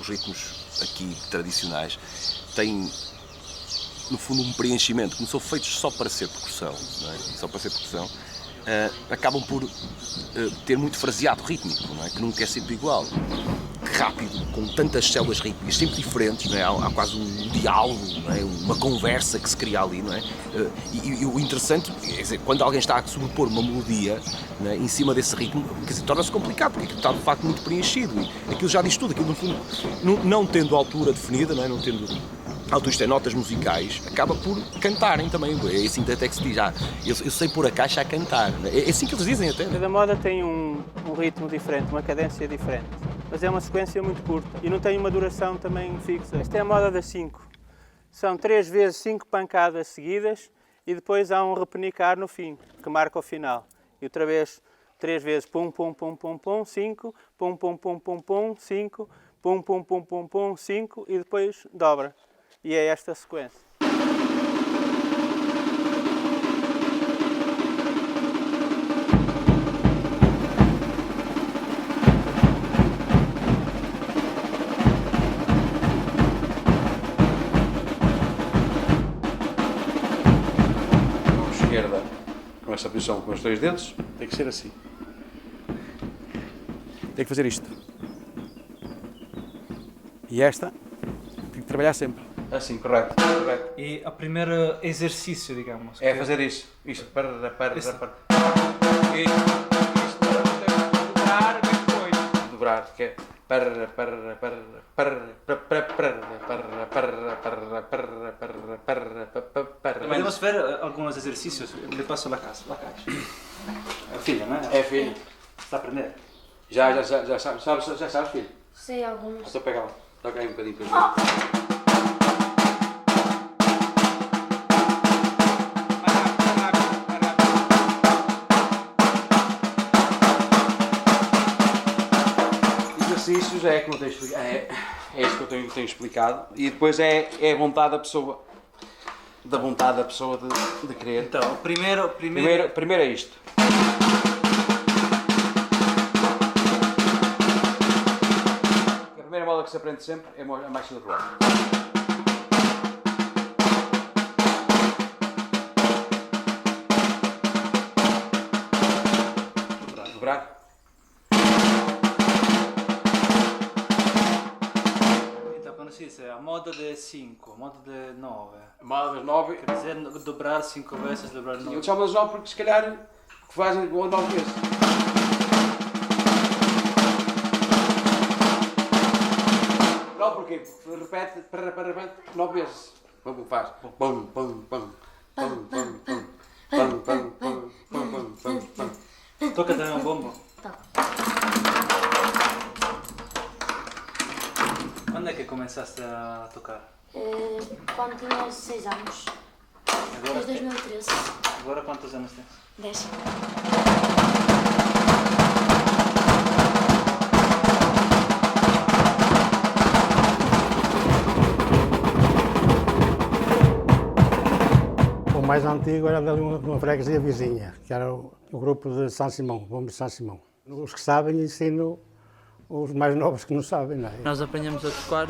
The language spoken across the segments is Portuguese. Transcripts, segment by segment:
os ritmos aqui tradicionais têm, no fundo, um preenchimento, como são feitos só para ser percussão, não é? Só para ser percussão, acabam por ter muito fraseado rítmico, não é? Que nunca é sempre igual. Rápido, com tantas células rítmicas, sempre diferentes, não é? Há quase um diálogo, não é? Uma conversa que se cria ali, não é? E o interessante é dizer, quando alguém está a sobrepor uma melodia, não é? Em cima desse ritmo, torna-se complicado, porque aquilo está de facto muito preenchido e aquilo já diz tudo, aquilo no fundo, não tendo altura definida, não é? Não tendo altura, isto é, notas musicais, acaba por cantarem também, é assim até que se diz, eu sei pôr a caixa a cantar, não é? É assim que eles dizem até. Cada moda tem um ritmo diferente, uma cadência diferente. Mas é uma sequência muito curta e não tem uma duração também fixa. Esta é a moda das 5. São 3 vezes 5 pancadas seguidas e depois há um repenicar no fim, que marca o final. E outra vez 3 vezes pum, pum, pum, pum, pum, 5, pum, pum, pum, pum, pum, 5, pum, pum, pum, pum, pum, 5 e depois dobra. E é esta a sequência. Com essa posição com os 2 dedos, tem que ser assim. Tem que fazer isto. E esta, tem que trabalhar sempre. Assim, correto. E o primeiro exercício, digamos. É fazer isso. Isto. Para. Isto. Dobrar, depois. Dobrar, que é. Podemos ver alguns exercícios que passo lá casa. É filha, não é? É filho. Está a aprender? Já sabes, filho? Sei alguns. Estou a pegar lá. Toca aí um bocadinho para ver. Exercícios é como eu tenho explicado, é isso que eu tenho explicado e depois é a vontade da pessoa, de querer. Então, primeiro é isto. A primeira moda que se aprende sempre é a marcha do relógio. Dobrar. Isso é a moda de 5, a moda de 9. A moda das 9. Quer dizer, dobrar 5 vezes, dobrar 9. Eu chamo das 9 porque se calhar que fazem 9 vezes. Não, porquê? Porque repete, repete 9 vezes. Vamos, faz. Pum, pum, pum. Pum, pum, pum. Pum, pum, pum. Pum, pum, pum, pum. Toca também um bombo? Quando é que começaste a tocar? Quando tinha 6 anos. Agora, Desde 2013. agora quantos anos tens? 10. O mais antigo era de uma freguesia vizinha, que era o grupo de São Simão, Bombos de São Simão. Os que sabem ensino os mais novos que não sabem, não é? Nós aprendemos a tocar,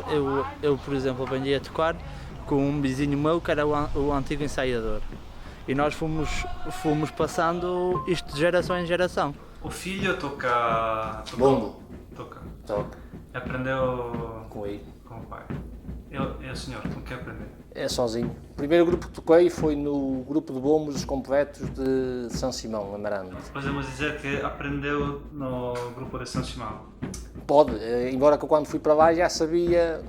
eu por exemplo, aprendi a tocar com um vizinho meu que era o antigo ensaiador. E nós fomos passando isto de geração em geração. O filho toca... Bombo. Toca. Toca. Aprendeu Com ele. com o pai. E o senhor, com que aprendeu? É sozinho. O primeiro grupo que toquei foi no grupo de bombos dos completos de São Simão, Amarante. Podemos dizer que aprendeu no grupo de São Simão. Pode, embora que eu quando fui para lá já sabia,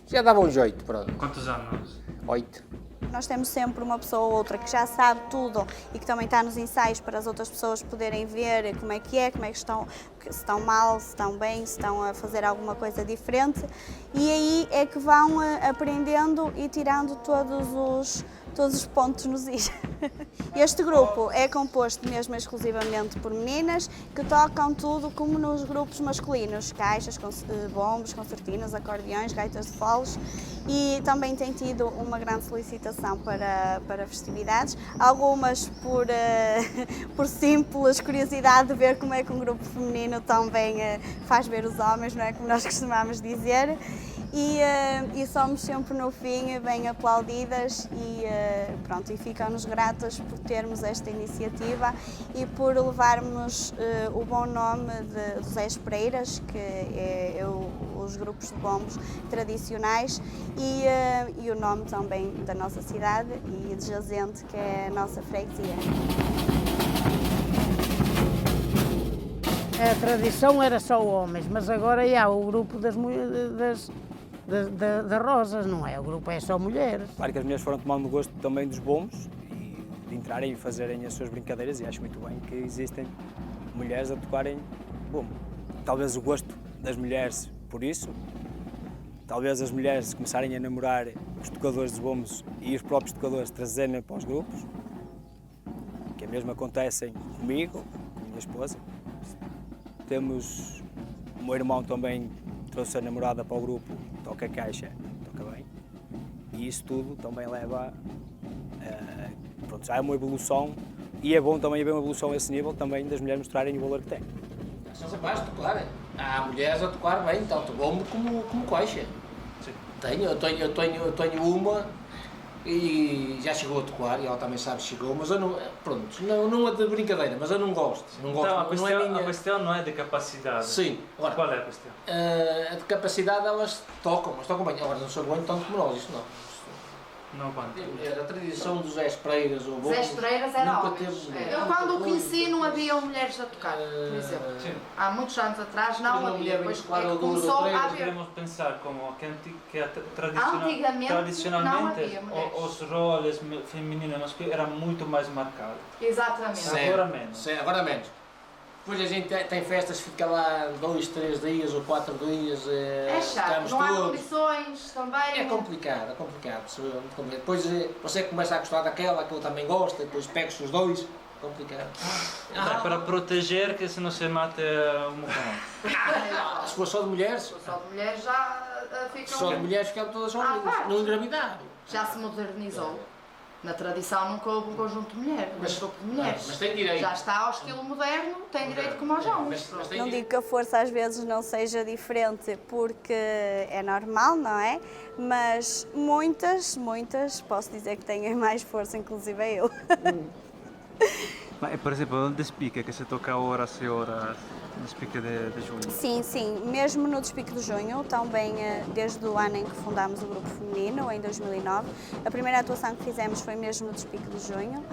já dava um jeito, pronto. Quantos anos? 8. Nós temos sempre uma pessoa ou outra que já sabe tudo e que também está nos ensaios para as outras pessoas poderem ver como é que estão, se estão mal, se estão bem, se estão a fazer alguma coisa diferente. E aí é que vão aprendendo e tirando todos os pontos nos is. Este grupo é composto mesmo exclusivamente por meninas que tocam tudo como nos grupos masculinos, caixas, bombos, concertinas, acordeões, gaitas de foles, e também tem tido uma grande solicitação para festividades, algumas por simples curiosidade de ver como é que um grupo feminino também faz ver os homens, não é, como nós costumamos dizer. E somos sempre no fim bem aplaudidas e ficam-nos gratas por termos esta iniciativa e por levarmos o bom nome dos Espreiras, que é os grupos de bombos tradicionais, e o nome também da nossa cidade e de Jazente, que é a nossa freguesia. A tradição era só homens, mas agora há o grupo das rosas, não é? O grupo é só mulheres. Claro que as mulheres foram tomando gosto também dos bombos e de entrarem e fazerem as suas brincadeiras, e acho muito bem que existem mulheres a tocarem bombo. Talvez o gosto das mulheres por isso, talvez as mulheres começarem a namorar os tocadores de bombos e os próprios tocadores trazerem para os grupos, que é mesmo acontecem comigo, com a minha esposa. Temos o meu irmão também trouxe a namorada para o grupo, toca caixa, toca bem, e isso tudo também leva pronto, já é uma evolução, e é bom também haver uma evolução a esse nível também das mulheres mostrarem o valor que têm. São capazes de tocar, há mulheres a tocar bem, tanto bombo como caixa. Eu tenho uma e já chegou a tocar, e ela também sabe que chegou, mas eu não, pronto, não é de brincadeira, mas eu não gosto. Então a questão não é de capacidade. Sim. Agora, qual é a questão? A de capacidade elas tocam, mas tocam bem. Agora não sou bom tanto como nós, isso não. Não quanto? A tradição dos Zé Espreiras ou Zé Espreiras era nunca homens. teve. Eu quando o conheci não havia mulheres a tocar, por exemplo. Há muitos anos atrás não havia, depois começou a haver. Podemos pensar como que tradicionalmente não havia mulheres. Os roles femininos e masculinos eram muito mais marcados. Exatamente. Agora menos. Agora menos. Depois a gente tem festas, fica lá 2, 3 dias ou 4 dias. É chato, não há condições também. É complicado. Depois você começa a gostar daquela, que eu também gosto, depois pega-se os dois. Complicado. Para proteger que se não se mate um cão. Se for só de mulheres? Se for só de mulheres já ficam... Se só de mulheres ficam todas sozinhas, não engravidar. Já se modernizou. Na tradição nunca houve um conjunto de mulheres, um grupo de mulheres. Mas tem direito. Já está ao estilo moderno, tem direito como aos homens. Não digo que a força às vezes não seja diferente porque é normal, não é? Mas muitas, posso dizer que têm mais força, inclusive eu. Mas, por exemplo, onde despique que se toca horas e horas no despique de junho? Sim, mesmo no despique de junho, também desde o ano em que fundámos o grupo feminino, em 2009, a primeira atuação que fizemos foi mesmo no despique de junho.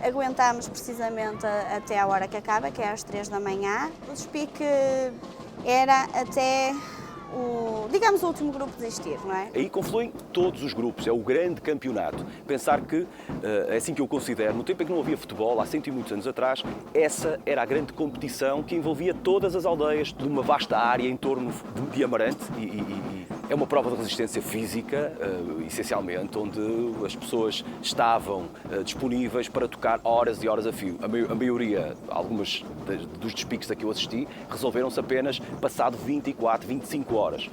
Aguentámos precisamente até a hora que acaba, que é às 3 da manhã. O despique era até digamos, o último grupo desistir, não é? Aí confluem todos os grupos, é o grande campeonato. Pensar que, é assim que eu considero, no tempo em que não havia futebol, há 100 e muitos anos atrás, essa era a grande competição que envolvia todas as aldeias de uma vasta área em torno de Amarante e é uma prova de resistência física, essencialmente, onde as pessoas estavam disponíveis para tocar horas e horas a fio. A maioria, algumas dos despiques a que eu assisti, resolveram-se apenas passado 24, 25 horas.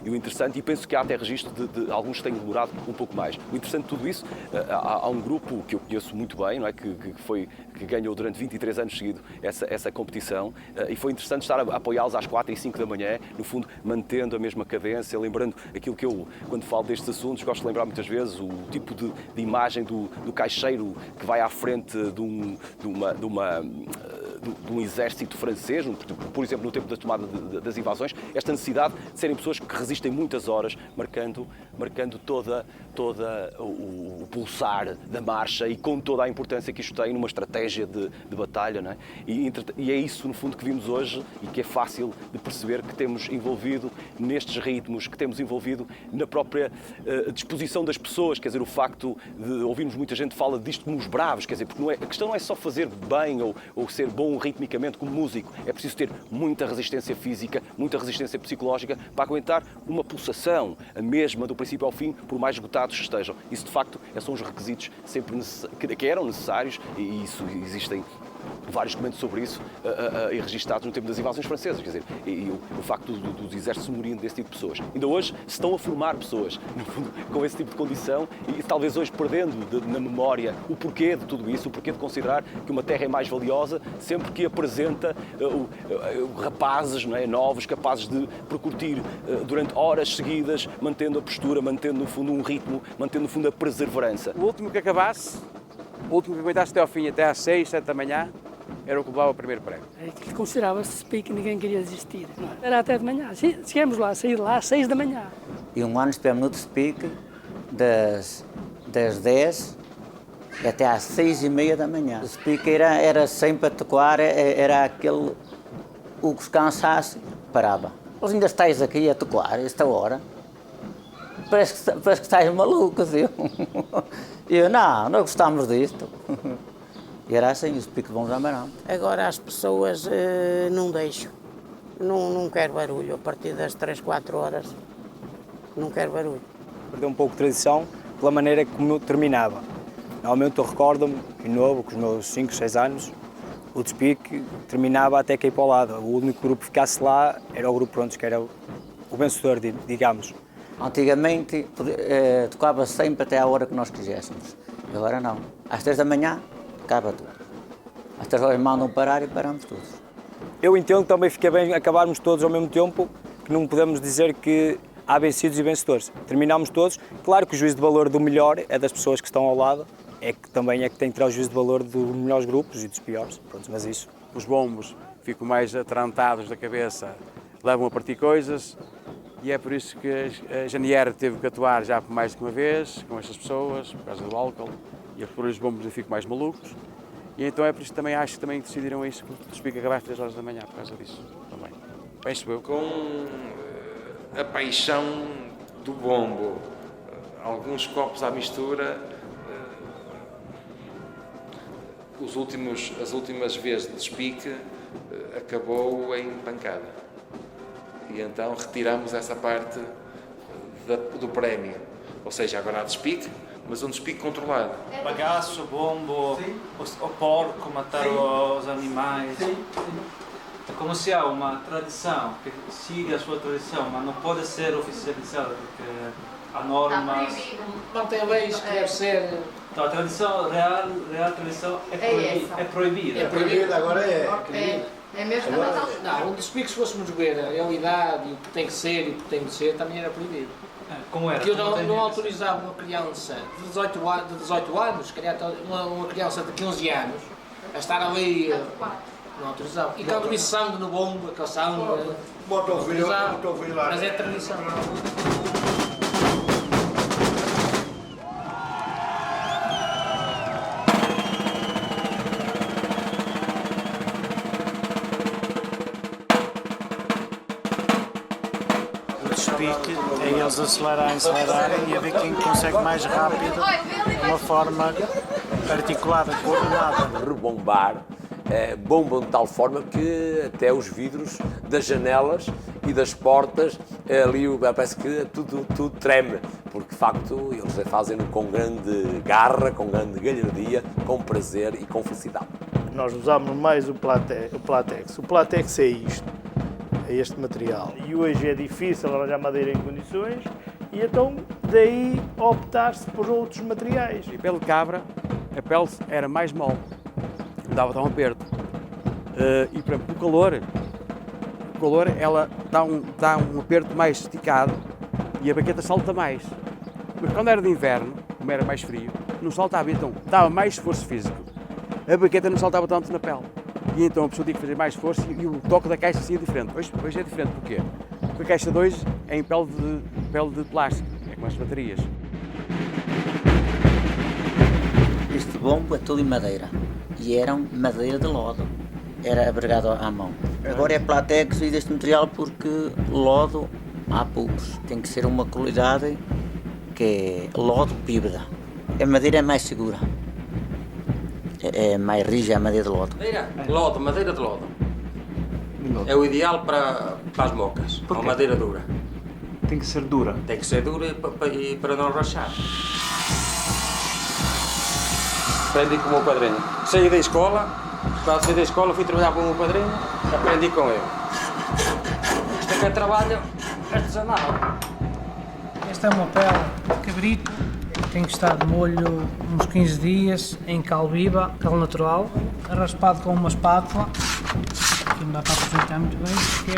E o interessante, e penso que há até registro de alguns que tenham demorado um pouco mais. O interessante de tudo isso, há um grupo que eu conheço muito bem, não é? que ganhou durante 23 anos seguido essa competição, e foi interessante estar a apoiá-los às 4 e 5 da manhã, no fundo, mantendo a mesma cadência, lembrando aquilo que eu, quando falo destes assuntos, gosto de lembrar muitas vezes o tipo de imagem do caixeiro que vai à frente de um exército francês, por exemplo, no tempo da tomada das invasões, esta necessidade de serem pessoas que resistem muitas horas, marcando toda o pulsar da marcha e com toda a importância que isto tem numa estratégia de batalha, não é? E é isso, no fundo, que vimos hoje e que é fácil de perceber que temos envolvido nestes ritmos, que temos envolvido na própria disposição das pessoas, quer dizer, o facto de ouvirmos muita gente fala disto como os bravos, quer dizer, porque a questão não é só fazer bem ou ser bom ritmicamente, como músico, é preciso ter muita resistência física, muita resistência psicológica para aguentar uma pulsação, a mesma do princípio ao fim, por mais esgotados que estejam. Isso, de facto, são os requisitos sempre que eram necessários e isso existem vários documentos sobre isso e registados no tempo das invasões francesas, quer dizer, e o facto dos exércitos morirem desse tipo de pessoas. Ainda hoje se estão a formar pessoas, no fundo, com esse tipo de condição e talvez hoje perdendo na memória o porquê de tudo isso, o porquê de considerar que uma terra é mais valiosa sempre que apresenta rapazes, não é, novos, capazes de percutir durante horas seguidas, mantendo a postura, mantendo no fundo um ritmo, mantendo no fundo a perseverança. O último que acabasse, o último que aguentasse até ao fim, até às 6, 7 da manhã, era o que levava o primeiro prémio. Considerava-se SPIC, ninguém queria desistir. Era até de manhã. Chegamos lá, saí de lá às 6 da manhã. E um ano estivemos no SPIC das 10 até às 6h30 da manhã. O SPIC era sempre a tocar, era aquele... O que se cansasse, parava. Os ainda estáis aqui a tocar, esta hora. Parece que estás maluco, viu? E eu, não gostamos disto. E era assim, o SPIC de Bom Zamarão. Agora as pessoas não deixam. Não quero barulho. A partir das 3, 4 horas, não quero barulho. Perdeu um pouco de tradição pela maneira como terminava. Normalmente eu recordo-me, de novo, com os meus 5, 6 anos, o SPIC terminava até cair para o lado. O único grupo que ficasse lá era o grupo pronto, que era o vencedor, digamos. Antigamente tocava sempre até à hora que nós quiséssemos. Agora não. Às 3 da manhã, acaba tudo. Às 3 horas mandam parar e paramos todos. Eu entendo que também fica bem acabarmos todos ao mesmo tempo, que não podemos dizer que há vencidos e vencedores. Terminamos todos. Claro que o juízo de valor do melhor é das pessoas que estão ao lado, também é que tem que tirar o juízo de valor dos melhores grupos e dos piores. Pronto, mas isso. Os bombos ficam mais atarantados da cabeça, levam a partir coisas. E é por isso que a Janiera teve que atuar já por mais de uma vez com estas pessoas, por causa do álcool, e por os bombos ficam mais malucos. E então é por isso que também acho que também decidiram isso, que o SPIC acabar às 3 horas da manhã, por causa disso também. Penso eu. Com a paixão do bombo, alguns copos à mistura, as últimas vezes de SPIC acabou em pancada. E então retiramos essa parte do prémio. Ou seja, agora há despique, mas um despique controlado. Bagaço, bombo, o porco, matar os animais. É como se há uma tradição que siga a sua tradição, mas não pode ser oficializada, porque há normas... Não tem leis que deve ser... Então, a tradição, real tradição é proibida. É proibida, agora É mesmo? Não, um despique, se fôssemos ver a realidade, o que tem que ser e o que tem de ser, também era proibido. Como era? Porque eu não autorizava uma criança de 18 anos, uma criança de 15 anos, a estar ali. Não autorizava. E quando vi sangue no bombo, aquele sangue. Mas é tradição. É eles acelerarem e a ver quem consegue mais rápido, de uma forma articulada, coordenada. Rebombar, bombam de tal forma que até os vidros das janelas e das portas, ali parece que tudo treme, porque de facto eles fazem-no com grande garra, com grande galhardia, com prazer e com felicidade. Nós usamos mais o Platex. O Platex é isto. É este material. E hoje é difícil arranjar madeira em condições e então daí optar-se por outros materiais. E pele de cabra, a pele era mais mole, não dava tão aperto. E por exemplo, o calor ela dá um aperto mais esticado e a baqueta salta mais. Mas quando era de inverno, como era mais frio, não saltava, então dava mais esforço físico. A baqueta não saltava tanto na pele. E então a pessoa tinha que fazer mais força e o toque da caixa é diferente. Hoje é diferente, porquê? Porque a caixa 2 é em pele de plástico, é com as baterias. Este bombo é todo em madeira e era madeira de lodo, era abrigado à mão. Agora é Platex e deste material porque lodo há poucos, tem que ser uma qualidade que é lodo píbeda. A madeira é mais segura. é mais rija a madeira de lodo. Madeira de lodo. É o ideal para as mocas, a madeira dura. Tem que ser dura? Tem que ser dura e para não rachar. Aprendi com o meu padrinho. Saí da escola, quando saí da escola fui trabalhar com o meu padrinho, aprendi com ele. Isto aqui é trabalho artesanal. Esta é uma pele de cabrito, tem que estar de molho uns 15 dias em cal viva, cal natural, raspado com uma espátula, que não dá para aproveitar muito bem, que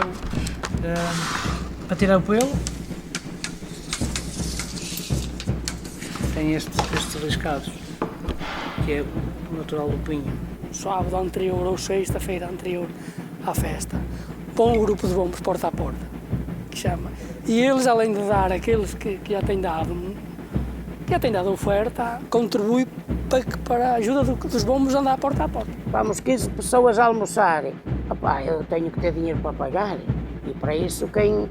é para tirar o pelo. Tem estes riscados, que é o natural do pinho. Sábado anterior ou sexta-feira anterior à festa, põe um grupo de bombos porta a porta, que chama. E eles, além de dar aqueles que já têm dado oferta, contribui para a ajuda dos bombos a andar porta a porta. Vamos 15 pessoas a almoçarem. Opá, eu tenho que ter dinheiro para pagar. E para isso quem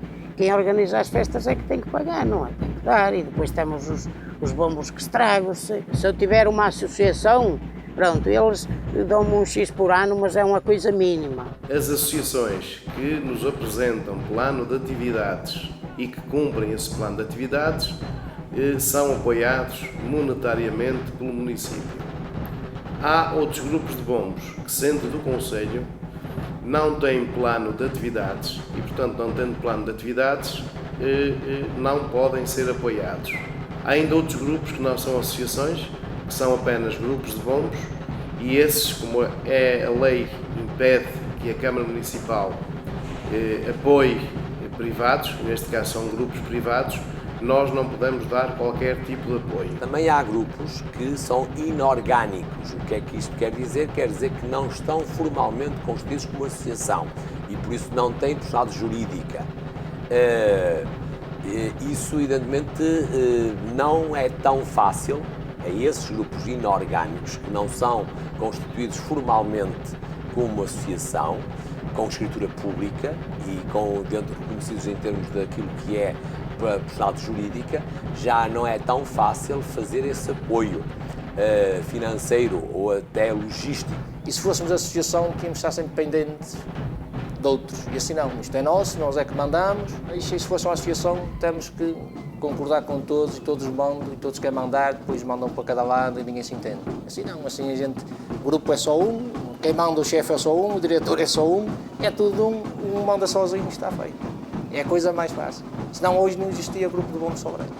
organiza as festas é que tem que pagar, não é? Tem que dar. E depois temos os bombos que estragam. Se eu tiver uma associação, pronto, eles dão-me um X por ano, mas é uma coisa mínima. As associações que nos apresentam plano de atividades e que cumprem esse plano de atividades são apoiados monetariamente pelo município. Há outros grupos de bombos que, sendo do Conselho, não têm plano de atividades e, portanto, não tendo plano de atividades, não podem ser apoiados. Há ainda outros grupos que não são associações, que são apenas grupos de bombos, e esses, como a lei impede que a Câmara Municipal apoie privados, neste caso são grupos privados, nós não podemos dar qualquer tipo de apoio. Também há grupos que são inorgânicos. O que é que isto quer dizer? Quer dizer que não estão formalmente constituídos como associação e por isso não têm personalidade jurídica. Isso, evidentemente, não é tão fácil a esses grupos inorgânicos que não são constituídos formalmente como associação, com escritura pública e dentro reconhecidos em termos daquilo que é a personalidade jurídica, já não é tão fácil fazer esse apoio financeiro ou até logístico. E se fôssemos associação, tínhamos de estar sempre pendentes de outros. E assim não, isto é nosso, nós é que mandamos. E se fosse uma associação, temos que concordar com todos e todos mandam e todos querem mandar, depois mandam para cada lado e ninguém se entende. Assim não, assim a gente, o grupo é só um, quem manda o chefe é só um, o diretor é só um, é tudo um manda sozinho e está feito. É a coisa mais fácil. Senão hoje não existia grupo de bombos sobrando.